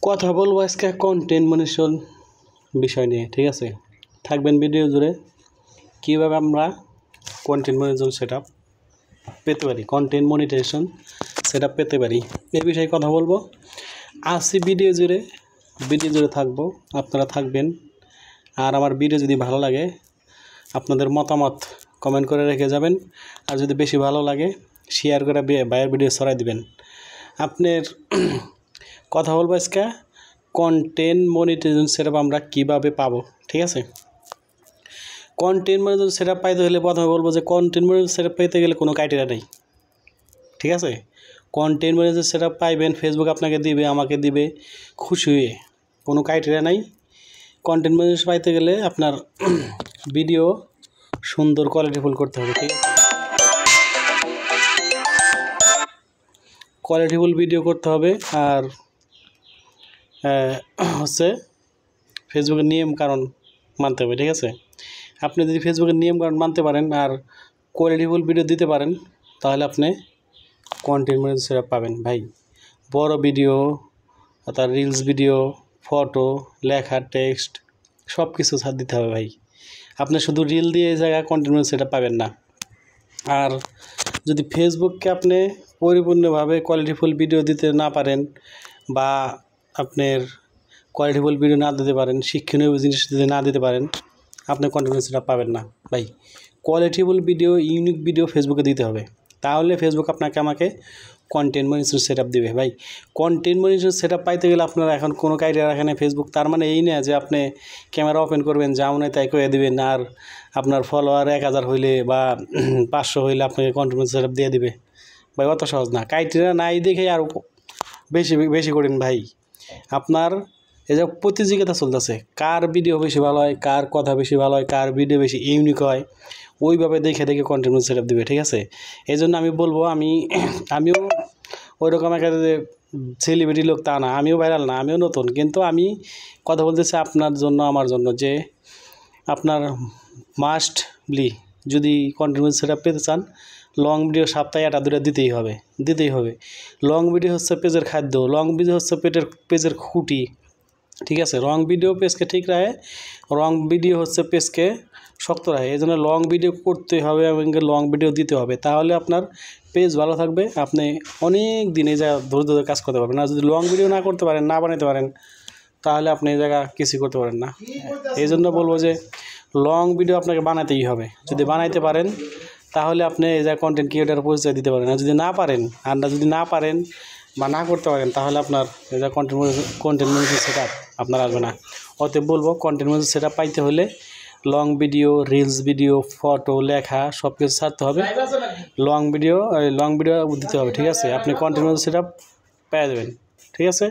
কথা বলবো আজকে কন্টেন্ট মনিটরেশন বিষয় নিয়ে, ঠিক আছে। থাকবেন ভিডিও জুড়ে কীভাবে আমরা কন্টেন্ট মনিটরেশন সেটআপ পেতে পারি, কন্টেন্ট মনিটাইজেশন সেটআপ পেতে পারি, এই বিষয়ে কথা বলবো। আসি ভিডিও জুড়ে থাকবো, আপনারা থাকবেন। আর আমার ভিডিও যদি ভালো লাগে আপনাদের মতামত কমেন্ট করে রেখে যাবেন। আর যদি বেশি ভালো লাগে শেয়ার করে বাইরের ভিডিও ছড়াই দিবেন। আপনার কথা বলবো আজকে কন্টেন্ট মনিটাইজেশন সেটআপ আমরা কিভাবে পাবো, ঠিক আছে। কন্টেন্ট মনিটাইজেশন সেটআপ পাইতে হলে প্রথমে বলবো যে কন্টেন্ট মনিটাইজেশন সেটআপ পেতে গেলে কোনো ক্রাইটেরিয়া নেই, ঠিক আছে। কন্টেন্ট মনিটাইজেশন সেটআপ পাইবেন, ফেসবুক আপনাকে দিবে, আমাকে দিবে, খুশি হয়ে, কোনো ক্রাইটেরিয়া নাই। কন্টেন্ট মনিটাইজেশন পাইতে গেলে আপনার ভিডিও সুন্দর কোয়ালিটিফুল করতে হবে, ঠিক আছে। কোয়ালিটিফুল ভিডিও করতে হবে। আর হচ্ছে ফেসবুকের নিয়ম কারণ মানতে হবে, ঠিক আছে। আপনি যদি ফেসবুকের নিয়ম কারণ মানতে পারেন আর কোয়ালিটিফুল ভিডিও দিতে পারেন তাহলে আপনি কন্টেন্ট মনিটাইজেশন সেটআপ পাবেন ভাই। বড় ভিডিও, তার রিলস ভিডিও, ফটো, লেখা, টেক্সট সব কিছু ছাড় দিতে হবে ভাই। আপনি শুধু রিল দিয়ে এই জায়গায় কন্টেন্ট মনিটাইজেশন সেটআপ পাবেন না। আর যদি ফেসবুককে আপনি পরিপূর্ণভাবে কোয়ালিটিফুল ভিডিও দিতে না পারেন বা আপনার কোয়ালিটিফুল ভিডিও না দিতে পারেন, শিক্ষণীয় জিনিস যদি না দিতে পারেন, আপনি কন্টেন্ট মনিটাইজেশন সেটআপ পাবেন না ভাই। কোয়ালিটিফুল ভিডিও, ইউনিক ভিডিও ফেসবুকে দিতে হবে, তাহলে ফেসবুক আমাকে কন্টেন্ট মনিটাইজেশন সেটআপ দিবে ভাই। কন্টেন্ট মনিটাইজেশন সেটআপ পাইতে গেলে আপনারা এখন কোনো ক্রাইটেরিয়া রাখেন না ফেসবুক। তার মানে এই না যে আপনি ক্যামেরা ওপেন করবেন, যা মনে তাই করে দেবেন, আর আপনার ফলোয়ার 1000 হইলে বা 500 হইলে আপনাকে কন্টেন্ট মনিটাইজেশন সেটআপ দিয়ে দিবে ভাই। অত সহজ না, ক্রাইটেরিয়া নাই দেখে আর বেশি করেন ভাই। আপনার এই যে প্রতিযোগিতা চলতেছে, কার ভিডিও বেশি ভালো হয়, কার কথা বেশি ভালো হয়, কার ভিডিও বেশি ইউনিক হয়, ওইভাবে দেখে কন্টেন্ট মনিটাইজেশন সেটআপ দিবে, ঠিক আছে। এই জন্য আমি বলবো, আমিও ওই রকম একটা সেলিব্রিটি লোক তা না, আমিও ভাইরাল না, আমিও নতুন, কিন্তু আমি কথা বলতেছি আপনার জন্য, আমার জন্য, যে আপনার মাস্টলি যদি কন্টেন্ট মনিটাইজেশন সেটআপ পেতে চান, লং ভিডিও সপ্তাহে 1-2টা দিতেই হবে। লং ভিডিও হচ্ছে পেজের খাদ্য, লং ভিডিও হচ্ছে পেজের খুঁটি, ঠিক আছে। লং ভিডিও পেজকে ঠিক রাখে, লং ভিডিও হচ্ছে পেজকে শক্ত রাখে। এই জন্য লং ভিডিও করতে হবে এবং লং ভিডিও দিতে হবে, তাহলে আপনার পেজ ভালো থাকবে। আপনি অনেক দিন এই জায়গা ধরে কাজ করতে পারবেন। আর যদি লং ভিডিও না করতে পারেন, না বানাতে পারেন, তাহলে আপনি এই জায়গা কিছু করতে পারেন না। এই জন্য বলবো যে লং ভিডিও আপনাকে বানাতেই হবে। যদি বানাইতে পারেন তাহলে আপনি এই জায়গায় কন্টেন্ট ক্রিয়েটার পরিচয় দিতে পারেন। আর যদি না পারেন বা না করতে পারেন, তাহলে আপনার এই যে কন্টেন্ট মনিটাইজেশন সেটআপ আপনার আসবে না। অতএব বলবো কন্টেন্ট মনিটাইজেশন সেটআপ পাইতে হলে long video, reels video, photo, লেখা সব কিছু ছাড়তে হবে। লং ভিডিও দিতে হবে, ঠিক আছে। আপনি কন্টেন্ট মনিটাইজেশন সেটআপ পেয়ে যাবেন, ঠিক আছে।